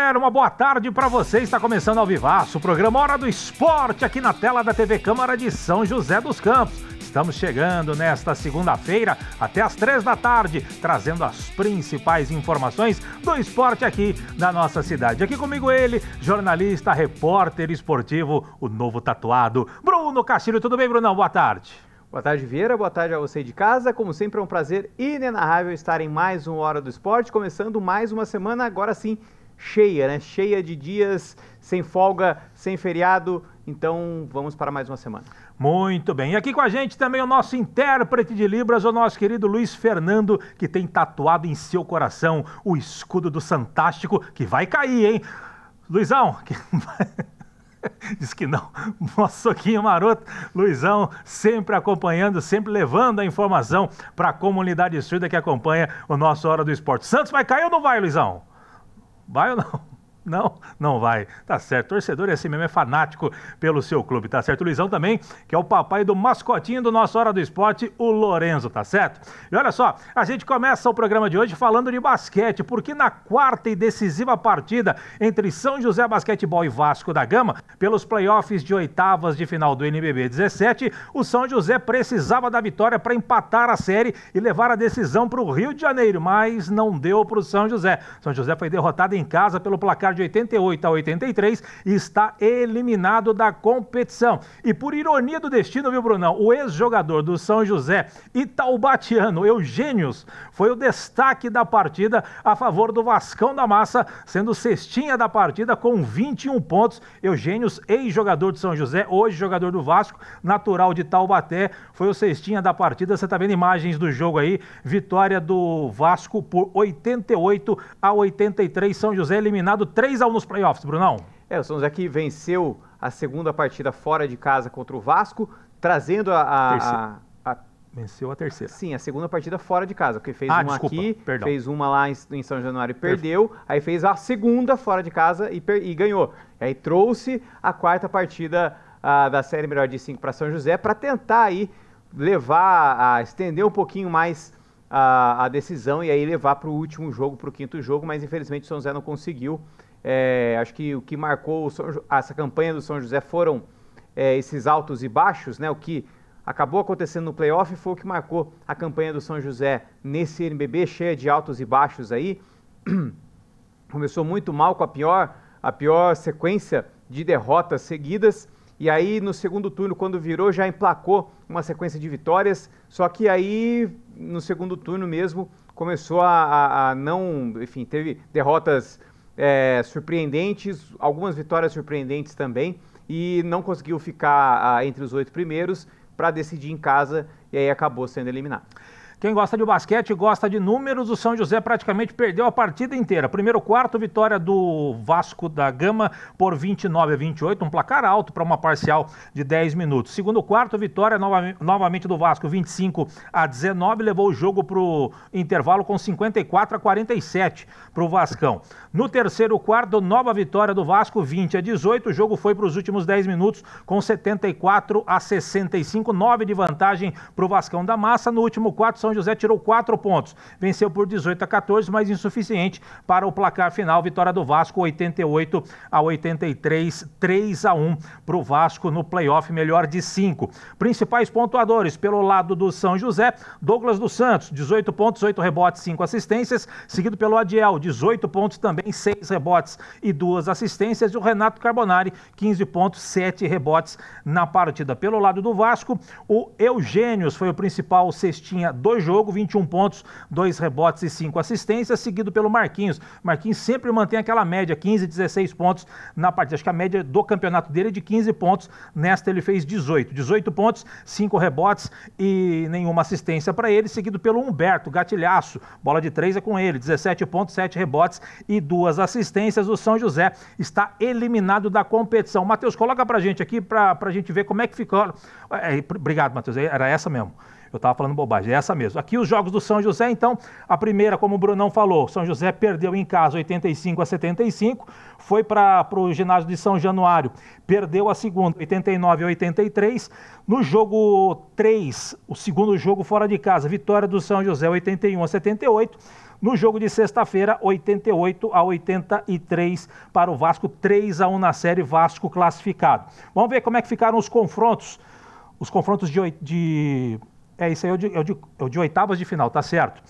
galera, uma boa tarde para você. Está começando ao vivaço o programa Hora do Esporte aqui na tela da TV Câmara de São José dos Campos. Estamos chegando nesta segunda-feira até às 3 da tarde, trazendo as principais informações do esporte aqui da nossa cidade. Aqui comigo ele, jornalista, repórter esportivo, o novo tatuado, Bruno Castilho. Tudo bem, Brunão? Boa tarde. Boa tarde, Vieira. Boa tarde a você de casa. Como sempre, é um prazer inenarrável estar em mais uma Hora do Esporte, começando mais uma semana, agora sim, cheia, né? Cheia de dias, sem folga, sem feriado. Então, vamos para mais uma semana. Muito bem. E aqui com a gente também o nosso intérprete de Libras, o nosso querido Luiz Fernando, que tem tatuado em seu coração o escudo do Santástico, que vai cair, hein? Luizão, que... Diz que não, nosso soquinho maroto, Luizão, sempre acompanhando, sempre levando a informação para a comunidade surda que acompanha o nosso Hora do Esporte. Santos vai cair ou não vai, Luizão? Vai ou não? Não vai. Tá certo. Torcedor é assim mesmo, é fanático pelo seu clube, tá certo? O Luizão também, que é o papai do mascotinho do nosso Hora do Esporte, o Lorenzo, tá certo? E olha só, a gente começa o programa de hoje falando de basquete, porque na quarta e decisiva partida entre São José Basquetebol e Vasco da Gama, pelos playoffs de oitavas de final do NBB 17, o São José precisava da vitória para empatar a série e levar a decisão para o Rio de Janeiro, mas não deu para o São José. São José foi derrotado em casa pelo placar de 88-83 e está eliminado da competição. E por ironia do destino, viu, Brunão? O ex-jogador do São José, itaubatiano, Eugênios, foi o destaque da partida a favor do Vascão da Massa, sendo cestinha da partida com 21 pontos. Eugênios, ex-jogador do São José, hoje jogador do Vasco, natural de Taubaté, foi o cestinha da partida. Você está vendo imagens do jogo aí, vitória do Vasco por 88-83, São José eliminado 3-1 nos playoffs, Brunão. O São José que venceu a segunda partida fora de casa contra o Vasco, trazendo Venceu a terceira. Sim, a segunda partida fora de casa, porque fez fez uma lá em São Januário e perdeu, aí fez a segunda fora de casa e ganhou. Aí trouxe a quarta partida da série melhor de 5 para São José, para tentar aí estender um pouquinho mais a decisão e aí levar para o último jogo, para o quinto jogo, mas infelizmente o São José não conseguiu. Acho que o que marcou essa campanha do São José foram esses altos e baixos, né? O que acabou acontecendo no playoff foi o que marcou a campanha do São José nesse NBB, cheia de altos e baixos aí. Começou muito mal com a pior sequência de derrotas seguidas, e aí no segundo turno, quando virou, já emplacou uma sequência de vitórias, só que aí no segundo turno mesmo começou a não, enfim, teve derrotas surpreendentes, algumas vitórias surpreendentes também, e não conseguiu ficar entre os 8 primeiros para decidir em casa, e aí acabou sendo eliminado. Quem gosta de basquete gosta de números, o São José praticamente perdeu a partida inteira. Primeiro quarto, vitória do Vasco da Gama por 29-28, um placar alto para uma parcial de 10 minutos. Segundo quarto, vitória novamente do Vasco, 25-19, levou o jogo para o intervalo com 54-47 para o Vascão. No terceiro quarto, nova vitória do Vasco, 20-18, o jogo foi para os últimos 10 minutos com 74-65, 9 de vantagem para o Vascão da Massa. No último quarto, São José tirou 4 pontos, venceu por 18-14, mas insuficiente para o placar final. Vitória do Vasco, 88-83, 3-1 para o Vasco no playoff melhor de 5. Principais pontuadores pelo lado do São José: Douglas dos Santos, 18 pontos, 8 rebotes, 5 assistências, seguido pelo Adiel, 18 pontos também, 6 rebotes e 2 assistências, e o Renato Carbonari, 15 pontos, 7 rebotes na partida. Pelo lado do Vasco, o Eugênios foi o principal cestinha do jogo, 21 pontos, 2 rebotes e 5 assistências, seguido pelo Marquinhos. Marquinhos sempre mantém aquela média, 15, 16 pontos na partida. Acho que a média do campeonato dele é de 15 pontos, nesta ele fez 18 pontos, 5 rebotes e nenhuma assistência para ele, seguido pelo Humberto, gatilhaço, bola de 3 é com ele, 17 pontos, 7 rebotes e 2 assistências. O São José está eliminado da competição. Matheus, coloca pra gente aqui, pra gente ver como é que ficou. Obrigado, Matheus, era essa mesmo. Eu estava falando bobagem, é essa mesmo. Aqui os jogos do São José, então, a primeira, como o Brunão falou, São José perdeu em casa 85-75, foi para o ginásio de São Januário, perdeu a segunda 89-83. No jogo 3, o segundo jogo fora de casa, vitória do São José 81-78. No jogo de sexta-feira, 88-83 para o Vasco, 3-1 na série, Vasco classificado. Vamos ver como é que ficaram os confrontos. Os confrontos de isso aí é o de oitavas de final, tá certo?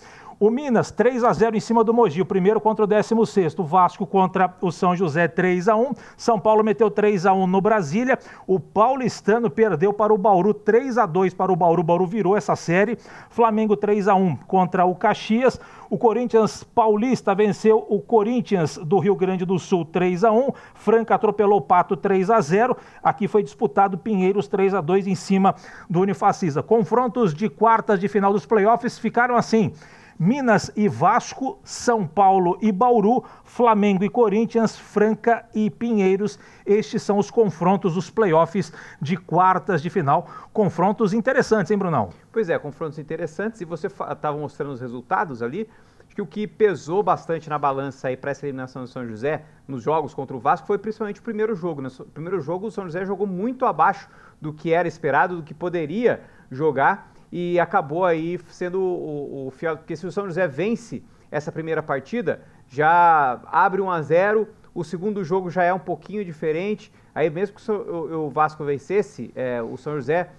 O Minas, 3-0 em cima do Mogi, o primeiro contra o 16º. O Vasco contra o São José, 3-1. São Paulo meteu 3-1 no Brasília. O Paulistano perdeu para o Bauru, 3-2 para o Bauru. O Bauru virou essa série. Flamengo, 3-1 contra o Caxias. O Corinthians Paulista venceu o Corinthians do Rio Grande do Sul, 3-1. Franca atropelou o Pato, 3-0. Aqui foi disputado Pinheiros, 3-2 em cima do Unifacisa. Confrontos de quartas de final dos playoffs ficaram assim: Minas e Vasco, São Paulo e Bauru, Flamengo e Corinthians, Franca e Pinheiros. Estes são os confrontos dos playoffs de quartas de final. Confrontos interessantes, hein, Brunão? Pois é, confrontos interessantes. E você estava mostrando os resultados ali. Acho que o que pesou bastante na balança aí para essa eliminação do São José nos jogos contra o Vasco foi principalmente o primeiro jogo. No primeiro jogo, o São José jogou muito abaixo do que era esperado, do que poderia jogar. E acabou aí sendo o fiel, porque se o São José vence essa primeira partida, já abre 1-0, o segundo jogo já é um pouquinho diferente, aí mesmo que o Vasco vencesse, o São José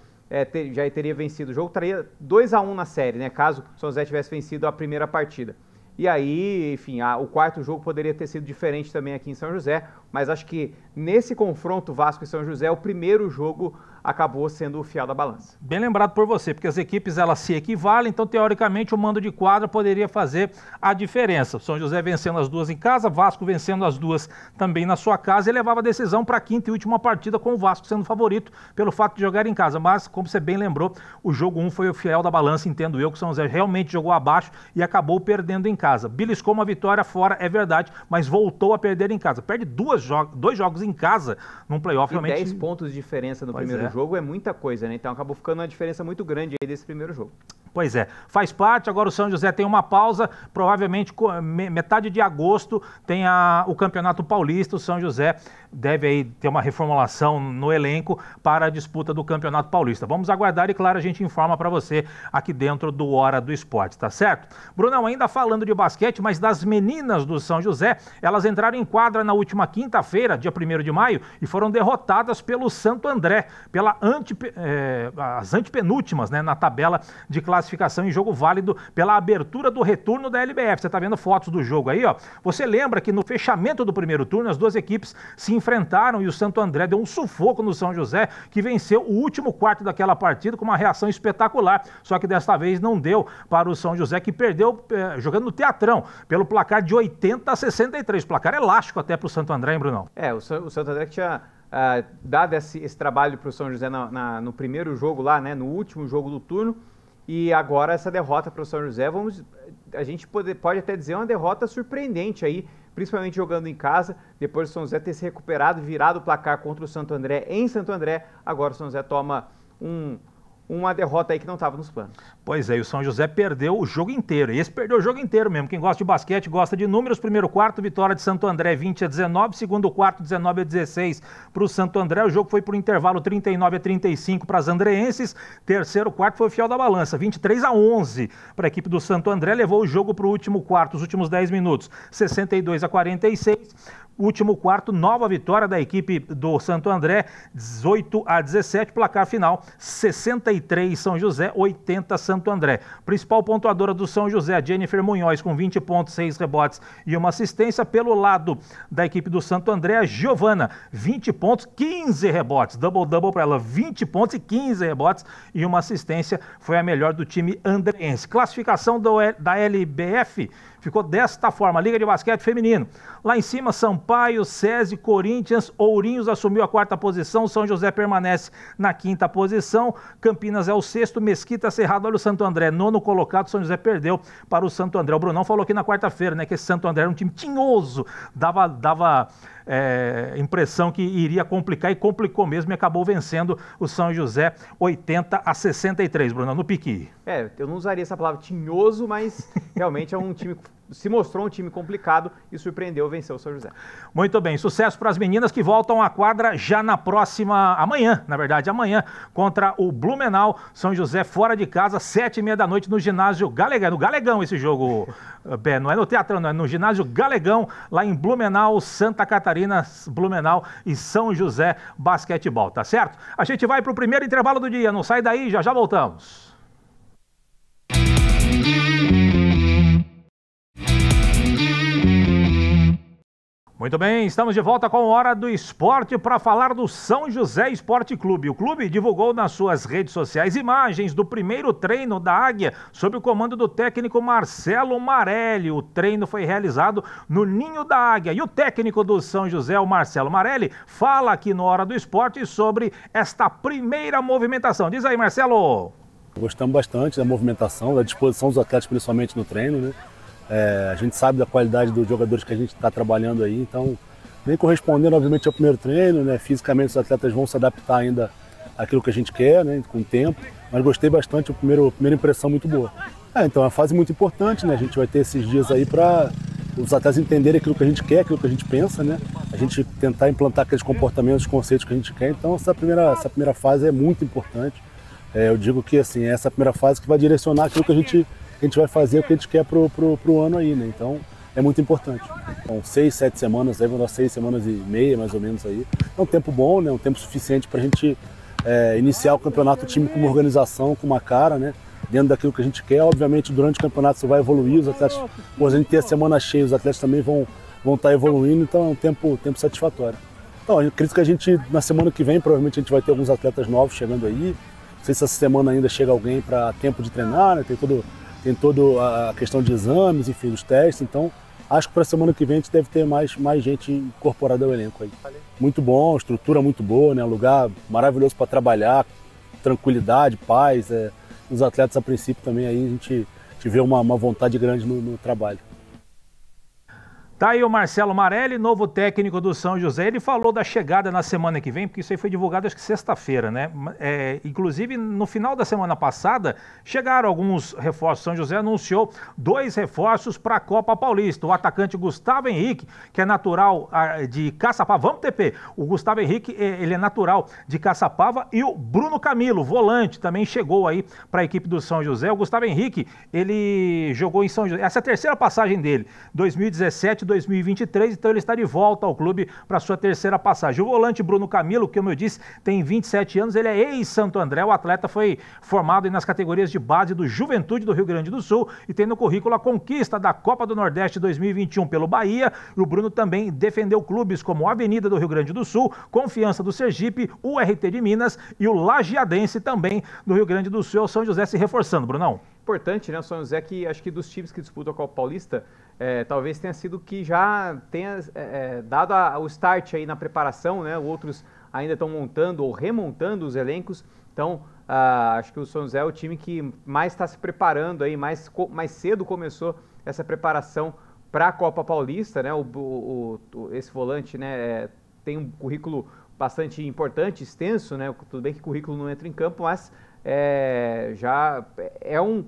já teria vencido o jogo, estaria 2-1 na série, né, caso o São José tivesse vencido a primeira partida. E aí, enfim, o quarto jogo poderia ter sido diferente também aqui em São José, mas acho que nesse confronto Vasco e São José, o primeiro jogo acabou sendo o fiel da balança. Bem lembrado por você, porque as equipes elas se equivalem, então teoricamente o mando de quadra poderia fazer a diferença. São José vencendo as duas em casa, Vasco vencendo as duas também na sua casa e levava a decisão para a quinta e última partida com o Vasco sendo favorito pelo fato de jogar em casa. Mas, como você bem lembrou, o jogo 1 foi o fiel da balança, entendo eu, que o São José realmente jogou abaixo e acabou perdendo em casa. Beliscou uma vitória fora, é verdade, mas voltou a perder em casa. Perde dois jogos em casa num playoff. Realmente 10 pontos de diferença no primeiro jogo é muita coisa, né? Então acabou ficando uma diferença muito grande aí desse primeiro jogo. Pois é, faz parte. Agora o São José tem uma pausa, provavelmente metade de agosto tem o Campeonato Paulista. O São José deve aí ter uma reformulação no elenco para a disputa do Campeonato Paulista. Vamos aguardar e, claro, a gente informa para você aqui dentro do Hora do Esporte, tá certo? Brunão, ainda falando de basquete, mas das meninas do São José, elas entraram em quadra na última quinta-feira, dia 1º de maio, e foram derrotadas pelo Santo André, as antepenúltimas, né, na tabela de classificação em jogo válido pela abertura do retorno da LBF. Você está vendo fotos do jogo aí, ó. Você lembra que no fechamento do primeiro turno as duas equipes se enfrentaram e o Santo André deu um sufoco no São José, que venceu o último quarto daquela partida com uma reação espetacular. Só que desta vez não deu para o São José, que perdeu jogando no Teatrão pelo placar de 80-63. Placar elástico até para o Santo André, hein, Brunão? O Santo André que tinha dado esse trabalho para o São José no primeiro jogo lá, né, no último jogo do turno, e agora essa derrota para o São José, a gente pode até dizer uma derrota surpreendente aí, principalmente jogando em casa, depois do São José ter se recuperado, virado o placar contra o Santo André em Santo André, agora o São José toma uma derrota aí que não estava nos planos. Pois é, e o São José perdeu o jogo inteiro. E esse perdeu o jogo inteiro mesmo. Quem gosta de basquete gosta de números. Primeiro quarto, vitória de Santo André 20-19. Segundo quarto, 19-16 para o Santo André. O jogo foi por intervalo 39-35 para as andreenses. Terceiro quarto foi o fiel da balança, 23-11 para a equipe do Santo André. Levou o jogo para o último quarto, os últimos 10 minutos, 62-46. Último quarto, nova vitória da equipe do Santo André, 18-17, placar final, 63 São José, 80 Santo André. Principal pontuadora do São José, a Jennifer Munhoz, com 20 pontos, 6 rebotes e uma assistência. Pelo lado da equipe do Santo André, a Giovana, 20 pontos, 15 rebotes, double-double para ela, 20 pontos e 15 rebotes e uma assistência, foi a melhor do time andreense. Classificação da LBF ficou desta forma: Liga de Basquete Feminino. Lá em cima, Sampaio, SESI, Corinthians, Ourinhos assumiu a 4ª posição, São José permanece na 5ª posição, Campinas é o 6º, Mesquita, Cerrado, olha o Santo André, 9º colocado, São José perdeu para o Santo André. O Brunão falou aqui na quarta-feira, né, que esse Santo André era um time tinhoso, dava impressão que iria complicar, e complicou mesmo, e acabou vencendo o São José 80-63, Bruno, no Piqui. Eu não usaria essa palavra tinhoso, mas realmente é um time, se mostrou um time complicado e surpreendeu, venceu o São José. Muito bem, sucesso para as meninas que voltam à quadra já na próxima, amanhã, contra o Blumenau. São José fora de casa, 7h30 da noite no ginásio Galegão. No Galegão esse jogo, não é no Teatrão, não, é no ginásio Galegão, lá em Blumenau, Santa Catarina, Blumenau e São José Basquetebol, tá certo? A gente vai para o primeiro intervalo do dia, não sai daí, já voltamos. Muito bem, estamos de volta com a Hora do Esporte para falar do São José Esporte Clube. O clube divulgou nas suas redes sociais imagens do primeiro treino da Águia sob o comando do técnico Marcelo Marelli. O treino foi realizado no Ninho da Águia e o técnico do São José, o Marcelo Marelli, fala aqui no Hora do Esporte sobre esta primeira movimentação. Diz aí, Marcelo. Gostamos bastante da movimentação, da disposição dos atletas, principalmente no treino, né? A gente sabe da qualidade dos jogadores que a gente está trabalhando aí, então vem correspondendo obviamente ao primeiro treino, né? Fisicamente os atletas vão se adaptar ainda àquilo que a gente quer, né? Com o tempo, mas gostei bastante, a primeira impressão muito boa. Então é uma fase muito importante, né? A gente vai ter esses dias aí para os atletas entenderem aquilo que a gente quer, aquilo que a gente pensa, né? A gente tentar implantar aqueles comportamentos, conceitos que a gente quer, então essa primeira fase é muito importante. Eu digo que assim, é essa primeira fase que vai direcionar aquilo que a gente vai fazer, o que a gente quer pro ano aí, né? Então é muito importante. Então 6, 7 semanas, aí vão dar 6 semanas e meia mais ou menos aí. É um tempo bom, né? Um tempo suficiente para a gente iniciar o campeonato, o time com uma organização, com uma cara, né? Dentro daquilo que a gente quer. Obviamente durante o campeonato você vai evoluir, os atletas, por a gente ter a semana cheia, os atletas também vão estar evoluindo, então é um tempo satisfatório. Então eu acredito que a gente, na semana que vem, provavelmente a gente vai ter alguns atletas novos chegando aí. Não sei se essa semana ainda chega alguém para tempo de treinar, né? Tem toda a questão de exames, enfim, dos testes, então acho que para a semana que vem a gente deve ter mais gente incorporada ao elenco aí. Muito bom, estrutura muito boa, né? Lugar maravilhoso para trabalhar, tranquilidade, paz. Os atletas a princípio também aí a gente vê uma vontade grande no trabalho. Tá aí o Marcelo Marelli, novo técnico do São José. Ele falou da chegada na semana que vem, porque isso aí foi divulgado acho que sexta-feira, né? Inclusive, no final da semana passada, chegaram alguns reforços. São José anunciou 2 reforços para a Copa Paulista. O atacante Gustavo Henrique, que é natural de Caçapava. Vamos, TP! O Gustavo Henrique, ele é natural de Caçapava. E o Bruno Camilo, volante, também chegou aí para a equipe do São José. O Gustavo Henrique, ele jogou em São José. Essa é a terceira passagem dele, 2017, 2023, então ele está de volta ao clube para sua terceira passagem. O volante Bruno Camilo, que como eu disse, tem 27 anos, ele é ex-Santo André, o atleta foi formado nas categorias de base do Juventude do Rio Grande do Sul e tem no currículo a conquista da Copa do Nordeste 2021 pelo Bahia. E o Bruno também defendeu clubes como a Avenida do Rio Grande do Sul, Confiança do Sergipe, o RT de Minas e o Lajeadense também do Rio Grande do Sul. O São José se reforçando, Brunão. Importante, né? O São José, que acho que dos times que disputam a Copa Paulista, talvez tenha sido que já tenha dado o start aí na preparação, né? Outros ainda estão montando ou remontando os elencos. Então, acho que o São José é o time que mais está se preparando aí, mais cedo começou essa preparação para a Copa Paulista, né? Esse volante, né, tem um currículo bastante importante, extenso, né? Tudo bem que o currículo não entra em campo, mas já é um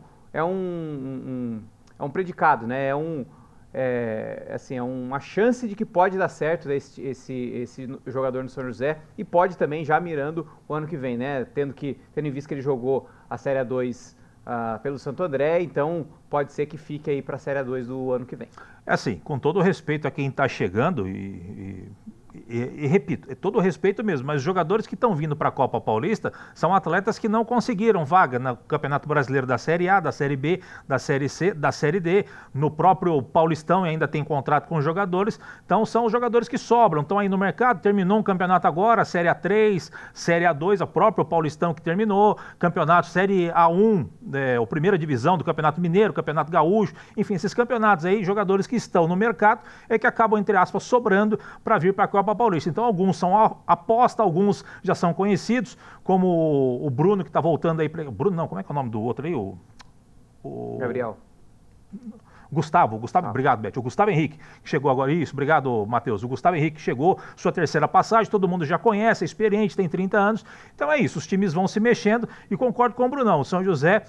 predicado, né? É uma chance de que pode dar certo esse jogador no São José e pode também já mirando o ano que vem, né? Tendo em vista que ele jogou a Série A2 pelo Santo André, então pode ser que fique aí para a Série A2 do ano que vem. Assim, com todo o respeito a quem está chegando e repito, todo o respeito mesmo, mas os jogadores que estão vindo para a Copa Paulista são atletas que não conseguiram vaga no Campeonato Brasileiro da Série A, da Série B, da Série C, da Série D, no próprio Paulistão ainda tem contrato com os jogadores, então são os jogadores que sobram, estão aí no mercado, terminou um campeonato agora, Série A3, Série A2, o próprio Paulistão que terminou, campeonato Série A1, a primeira divisão do Campeonato Mineiro, Campeonato Gaúcho, enfim, esses campeonatos aí, jogadores que estão no mercado que acabam, entre aspas, sobrando para vir para a Copa Paulista. Então alguns são aposta, alguns já são conhecidos, como o Bruno que está voltando aí. Bruno não, como é que é o nome do outro aí? Gabriel. Gustavo, obrigado, Beth. O Gustavo Henrique, que chegou agora, isso, obrigado, Matheus. O Gustavo Henrique chegou, sua terceira passagem, todo mundo já conhece, é experiente, tem 30 anos. Então é isso, os times vão se mexendo e concordo com o Brunão. O São José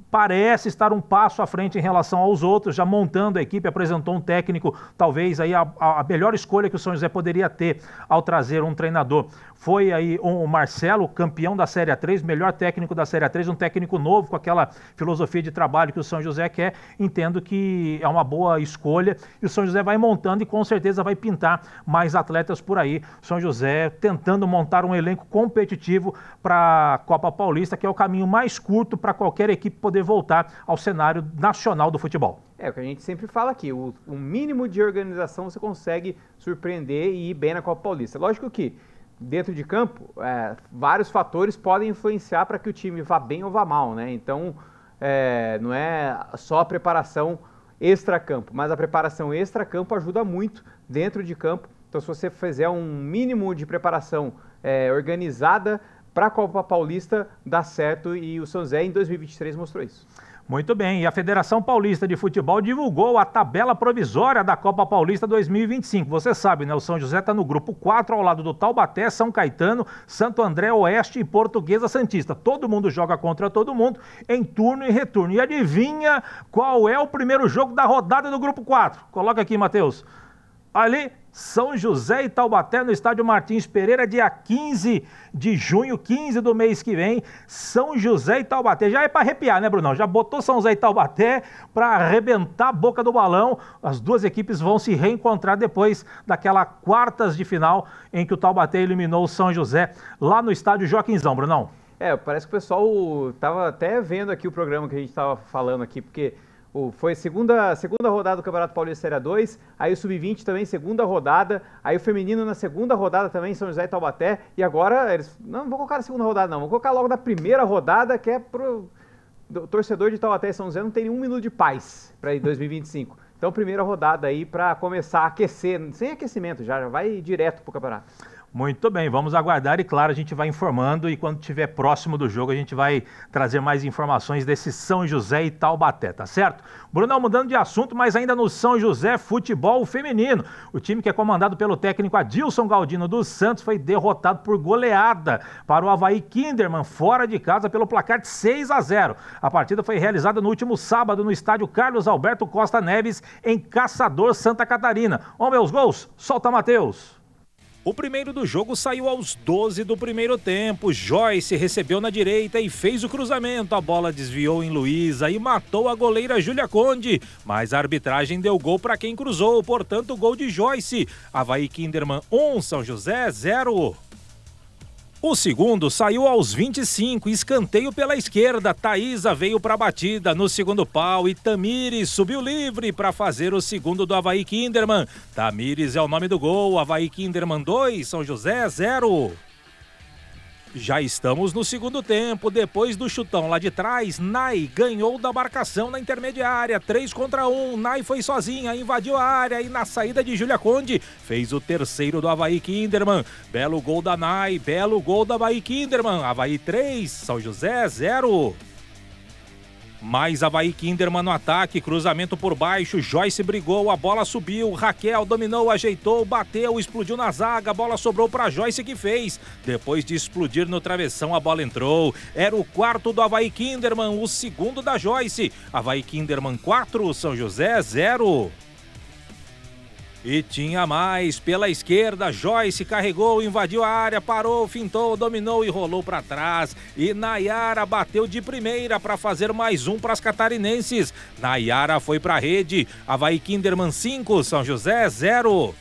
parece estar um passo à frente em relação aos outros, já montando a equipe, apresentou um técnico, talvez aí a melhor escolha que o São José poderia ter ao trazer um treinador. Foi aí o Marcelo, campeão da Série A3, melhor técnico da Série A3, um técnico novo com aquela filosofia de trabalho que o São José quer. Entendo que é uma boa escolha e o São José vai montando e com certeza vai pintar mais atletas por aí. O São José tentando montar um elenco competitivo para a Copa Paulista, que é o caminho mais curto para qualquer equipe poder voltar ao cenário nacional do futebol. É o que a gente sempre fala aqui, o mínimo de organização você consegue surpreender e ir bem na Copa Paulista. Lógico que dentro de campo, vários fatores podem influenciar para que o time vá bem ou vá mal, né? Então, não é só a preparação extra-campo, mas a preparação extra-campo ajuda muito dentro de campo. Então, se você fizer um mínimo de preparação organizada para a Copa Paulista, dá certo, e o São José em 2023 mostrou isso. Muito bem, e a Federação Paulista de Futebol divulgou a tabela provisória da Copa Paulista 2025. Você sabe, né? O São José está no grupo 4, ao lado do Taubaté, São Caetano, Santo André Oeste e Portuguesa Santista. Todo mundo joga contra todo mundo em turno e retorno. E adivinha qual é o primeiro jogo da rodada do grupo 4? Coloca aqui, Matheus. Ali, São José e Taubaté no estádio Martins Pereira, dia 15 de junho, 15 do mês que vem, São José e Taubaté. Já é para arrepiar, né, Brunão? Já botou São José e Taubaté para arrebentar a boca do balão. As duas equipes vão se reencontrar depois daquela quartas de final em que o Taubaté eliminou o São José lá no estádio Joaquinzão, Brunão. Parece que o pessoal estava até vendo aqui o programa que a gente estava falando aqui, porque foi segunda rodada do Campeonato Paulista Série 2, aí o Sub-20 também, segunda rodada, aí o feminino na segunda rodada também, São José e Taubaté, e agora eles não vão colocar na segunda rodada não, vão colocar logo na primeira rodada, que é pro torcedor de Taubaté e São José não tem nenhum minuto de paz para ir 2025. Então, primeira rodada aí para começar a aquecer, sem aquecimento, já vai direto pro campeonato. Muito bem, vamos aguardar e claro, a gente vai informando e quando estiver próximo do jogo a gente vai trazer mais informações desse São José e Taubaté, tá certo? Brunão, mudando de assunto, mas ainda no São José Futebol Feminino. O time que é comandado pelo técnico Adilson Galdino dos Santos foi derrotado por goleada para o Avaí Kinderman, fora de casa pelo placar de 6-0. A partida foi realizada no último sábado no estádio Carlos Alberto Costa Neves, em Caçador, Santa Catarina. Vamos ver os gols? Solta, Matheus! O primeiro do jogo saiu aos 12 do primeiro tempo. Joyce recebeu na direita e fez o cruzamento. A bola desviou em Luísa e matou a goleira Júlia Conde. Mas a arbitragem deu gol para quem cruzou, portanto gol de Joyce. Avaí Kinderman 1, São José 0. O segundo saiu aos 25, escanteio pela esquerda, Thaísa veio para a batida no segundo pau e Tamires subiu livre para fazer o segundo do Avaí Kinderman. Tamires é o nome do gol, Avaí Kinderman 2, São José 0. Já estamos no segundo tempo, depois do chutão lá de trás, Nai ganhou da marcação na intermediária, 3 contra 1, Nai foi sozinha, invadiu a área e na saída de Júlia Conde, fez o terceiro do Avaí Kinderman, belo gol da Nai, belo gol da Avaí Kinderman, Avaí 3, São José 0. Mais Avaí Kinderman no ataque, cruzamento por baixo, Joyce brigou, a bola subiu, Raquel dominou, ajeitou, bateu, explodiu na zaga, a bola sobrou para Joyce que fez. Depois de explodir no travessão, a bola entrou. Era o quarto do Avaí Kinderman, o segundo da Joyce. Avaí Kinderman 4, São José 0. E tinha mais, pela esquerda, Joyce carregou, invadiu a área, parou, fintou, dominou e rolou para trás. E Nayara bateu de primeira para fazer mais um para as catarinenses. Nayara foi para a rede, Avaí Kinderman 5, São José 0.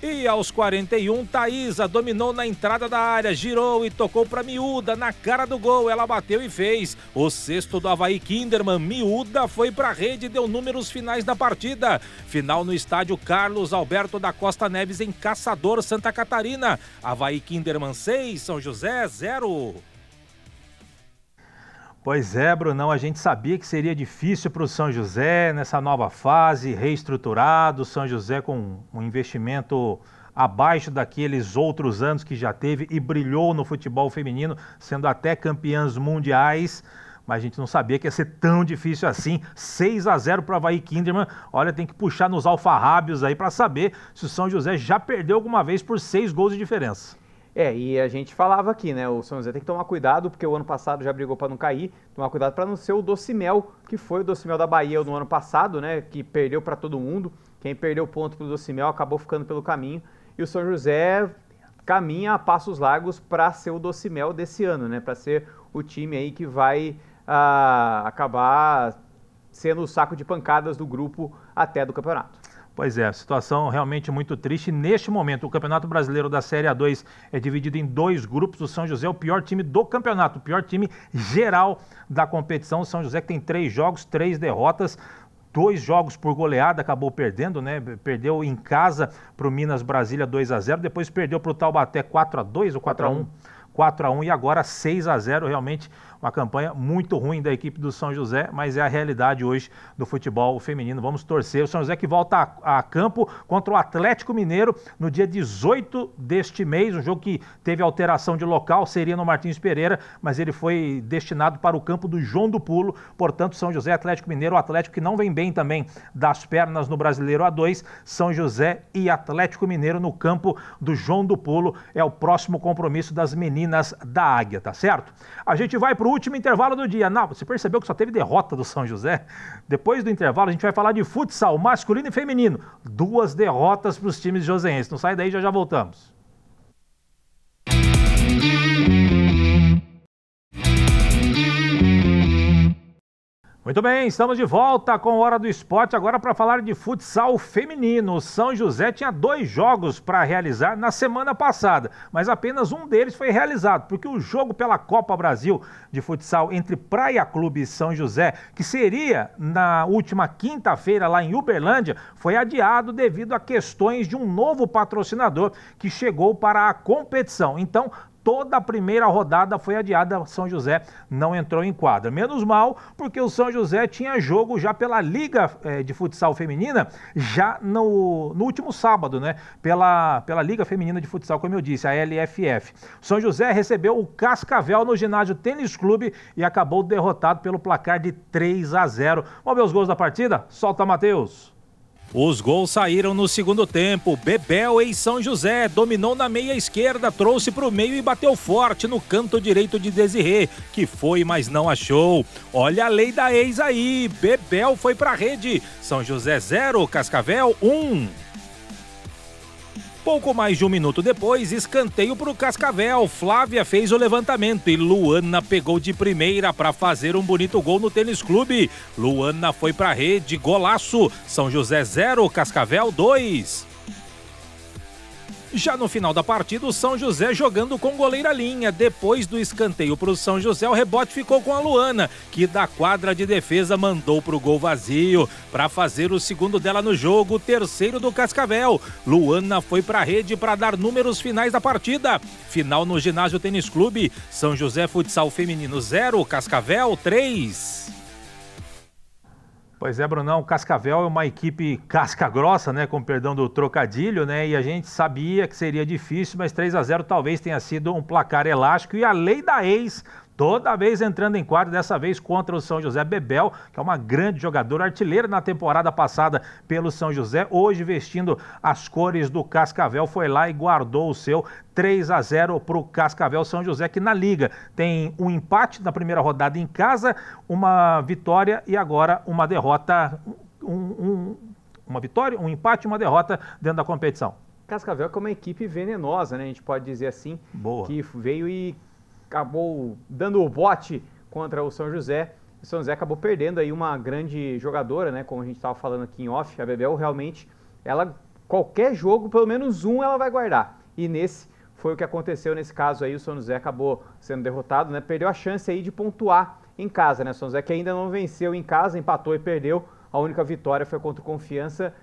E aos 41, Thaísa dominou na entrada da área, girou e tocou para Miúda, na cara do gol, ela bateu e fez. O sexto do Avaí Kinderman, Miúda foi para a rede e deu números finais da partida. Final no estádio Carlos Alberto da Costa Neves, em Caçador, Santa Catarina. Avaí Kinderman 6, São José 0. Pois é, Brunão, a gente sabia que seria difícil para o São José nessa nova fase, reestruturado, São José com um investimento abaixo daqueles outros anos que já teve e brilhou no futebol feminino, sendo até campeãs mundiais. mas a gente não sabia que ia ser tão difícil assim. 6-0 para o Avaí Kinderman. Olha, tem que puxar nos alfarrábios aí para saber se o São José já perdeu alguma vez por 6 gols de diferença. E a gente falava aqui, né? O São José tem que tomar cuidado, porque o ano passado já brigou para não cair. Tomar cuidado para não ser o Docimel, que foi o Docimel da Bahia no ano passado, né? Que perdeu para todo mundo. Quem perdeu ponto pro Docimel acabou ficando pelo caminho. E o São José caminha a passos largos para ser o Docimel desse ano, né? Para ser o time aí que vai acabar sendo o saco de pancadas do grupo até do campeonato. Pois é, situação realmente muito triste. Neste momento, o Campeonato Brasileiro da Série A2 é dividido em 2 grupos. O São José é o pior time do campeonato, o pior time geral da competição. O São José que tem 3 jogos, 3 derrotas. 2 jogos por goleada, acabou perdendo, né? Perdeu em casa para o Minas Brasília 2-0, depois perdeu para o Taubaté 4-2 ou 4-1. 4-1 e agora 6-0, realmente uma campanha muito ruim da equipe do São José, mas é a realidade hoje do futebol feminino. Vamos torcer. O São José que volta a campo contra o Atlético Mineiro no dia 18 deste mês, um jogo que teve alteração de local, seria no Martins Pereira, mas ele foi destinado para o campo do João do Pulo. Portanto, São José, Atlético Mineiro, o Atlético que não vem bem também das pernas no Brasileiro A2, São José e Atlético Mineiro no campo do João do Pulo, é o próximo compromisso das meninas da Águia, tá certo? A gente vai para o último intervalo do dia. Não, você percebeu que só teve derrota do São José? Depois do intervalo a gente vai falar de futsal masculino e feminino. 2 derrotas para os times joseenses. Não sai daí, já voltamos. Muito bem, estamos de volta com Hora do Esporte, agora para falar de futsal feminino. O São José tinha 2 jogos para realizar na semana passada, mas apenas um deles foi realizado, porque o jogo pela Copa Brasil de futsal entre Praia Clube e São José, que seria na última quinta-feira lá em Uberlândia, foi adiado devido a questões de um novo patrocinador que chegou para a competição. Então, toda a primeira rodada foi adiada, São José não entrou em quadra. Menos mal, porque o São José tinha jogo já pela Liga de Futsal Feminina, já no último sábado, né? Pela Liga Feminina de Futsal, como eu disse, a LFF. O São José recebeu o Cascavel no ginásio Tênis Clube e acabou derrotado pelo placar de 3-0. Vamos ver os gols da partida? Solta, Matheus. Os gols saíram no segundo tempo. Bebel em São José dominou na meia esquerda, trouxe para o meio e bateu forte no canto direito de Desirê, que foi, mas não achou. Olha a lei da ex aí. Bebel foi para a rede. São José 0, Cascavel 1. Pouco mais de 1 minuto depois, escanteio para o Cascavel. Flávia fez o levantamento e Luana pegou de primeira para fazer um bonito gol no Tênis Clube. Luana foi para a rede, golaço. São José 0, Cascavel 2. Já no final da partida, o São José jogando com goleira linha. Depois do escanteio para o São José, o rebote ficou com a Luana, que da quadra de defesa mandou para o gol vazio. Para fazer o segundo dela no jogo, o terceiro do Cascavel. Luana foi para a rede para dar números finais da partida. Final no ginásio Tênis Clube. São José Futsal Feminino 0, Cascavel 3. Pois é, Brunão, Cascavel é uma equipe casca grossa, né, com perdão do trocadilho, né, e a gente sabia que seria difícil, mas 3-0 talvez tenha sido um placar elástico e a lei da ex, toda vez entrando em quadro, dessa vez contra o São José. Bebel, que é uma grande jogadora, artilheira na temporada passada pelo São José, hoje vestindo as cores do Cascavel, foi lá e guardou o seu 3-0 para o Cascavel. São José que na Liga tem um empate na primeira rodada em casa, uma vitória e agora uma derrota, uma vitória, um empate e uma derrota dentro da competição. Cascavel que é uma equipe venenosa, né? A gente pode dizer assim. Boa. Que veio e acabou dando o bote contra o São José. O São José acabou perdendo aí uma grande jogadora, né? Como a gente estava falando aqui em off, a Bebel realmente, ela, qualquer jogo, pelo menos um ela vai guardar. E nesse foi o que aconteceu nesse caso aí, o São José acabou sendo derrotado, né? Perdeu a chance aí de pontuar em casa, né? O São José que ainda não venceu em casa, empatou e perdeu. A única vitória foi contra o Confiança,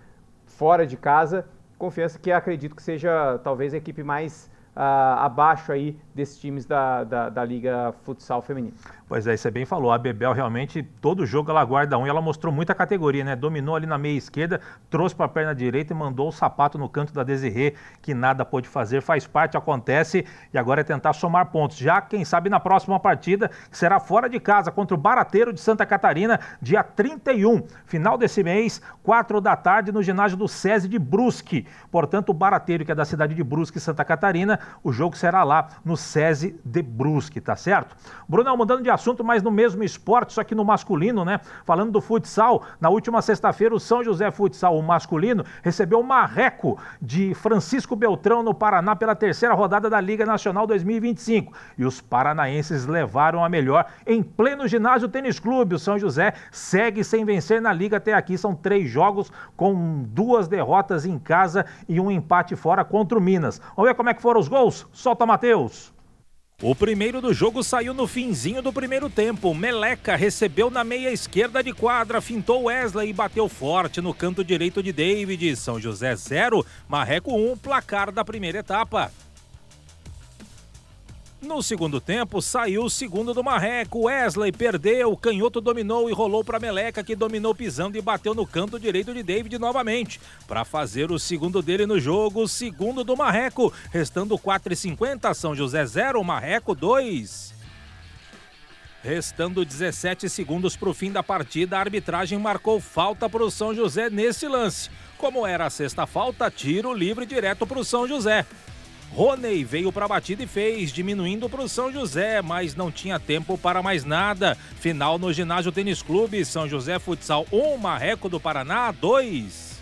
fora de casa. Confiança que acredito que seja talvez a equipe mais abaixo aí desses times da Liga Futsal Feminino. Pois é, você bem falou, a Bebel realmente, todo jogo ela guarda um e ela mostrou muita categoria, né? Dominou ali na meia esquerda, trouxe para a perna direita e mandou o sapato no canto da Desirê, que nada pôde fazer, faz parte, acontece, e agora é tentar somar pontos. Já, quem sabe, na próxima partida, que será fora de casa, contra o Barateiro de Santa Catarina, dia 31, final desse mês, 4 da tarde, no ginásio do SESI de Brusque. Portanto, o Barateiro, que é da cidade de Brusque, Santa Catarina, o jogo será lá no SESI de Brusque, tá certo? Brunão, mudando de assunto, mas no mesmo esporte, só que no masculino, né? Falando do futsal, na última sexta-feira o São José Futsal, o masculino, recebeu o marreco de Francisco Beltrão no Paraná pela 3ª rodada da Liga Nacional 2025. E os paranaenses levaram a melhor em pleno ginásio Tênis Clube. O São José segue sem vencer na Liga até aqui. São 3 jogos com 2 derrotas em casa e um empate fora contra o Minas. Vamos ver como é que foram os gols? Solta, Matheus! O primeiro do jogo saiu no finzinho do primeiro tempo. Meleca recebeu na meia esquerda de quadra, fintou Wesley e bateu forte no canto direito de David. São José 0, Marreco 1, placar da primeira etapa. No segundo tempo, saiu o segundo do Marreco. Wesley perdeu, Canhoto dominou e rolou para Meleca, que dominou pisando e bateu no canto direito de David novamente. Para fazer o segundo dele no jogo, o segundo do Marreco. Restando 4,50, São José 0, Marreco 2. Restando 17 segundos para o fim da partida, a arbitragem marcou falta para o São José nesse lance. Como era a sexta falta, tiro livre direto para o São José. Roney veio para a batida e fez, diminuindo para o São José, mas não tinha tempo para mais nada. Final no ginásio Tênis Clube, São José Futsal 1, Marreco do Paraná 2.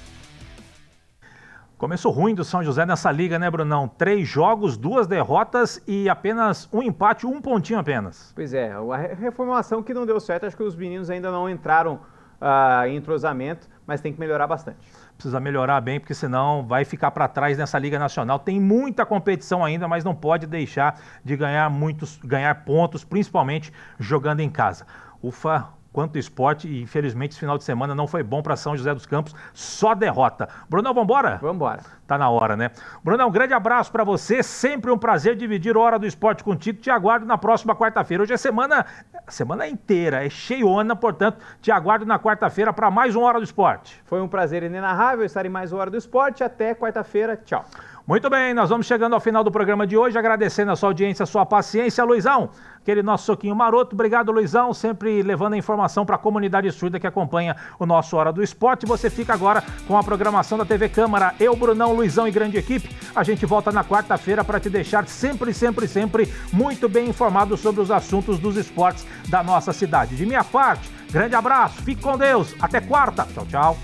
Começo ruim do São José nessa liga, né, Brunão? 3 jogos, 2 derrotas e apenas um empate, 1 pontinho apenas. Pois é, a reformulação que não deu certo, acho que os meninos ainda não entraram em entrosamento, mas tem que melhorar bastante. Precisa melhorar bem, porque senão vai ficar para trás nessa Liga Nacional. Tem muita competição ainda, mas não pode deixar de ganhar pontos, principalmente jogando em casa. Ufa, quanto esporte, e infelizmente esse final de semana não foi bom para São José dos Campos, só derrota. Brunão, vambora? Vambora. Tá na hora, né? Brunão, um grande abraço para você, sempre um prazer dividir a Hora do Esporte contigo, te aguardo na próxima quarta-feira. Hoje é semana inteira, é cheiona, portanto, te aguardo na quarta-feira para mais uma Hora do Esporte. Foi um prazer inenarrável estar em mais uma Hora do Esporte, até quarta-feira, tchau. Muito bem, nós vamos chegando ao final do programa de hoje, agradecendo a sua audiência, a sua paciência. Luizão, aquele nosso soquinho maroto, obrigado, Luizão, sempre levando a informação para a comunidade surda que acompanha o nosso Hora do Esporte. Você fica agora com a programação da TV Câmara. Eu, Brunão, Luizão e grande equipe, a gente volta na quarta-feira para te deixar sempre muito bem informado sobre os assuntos dos esportes da nossa cidade. De minha parte, grande abraço, fique com Deus, até quarta, tchau, tchau.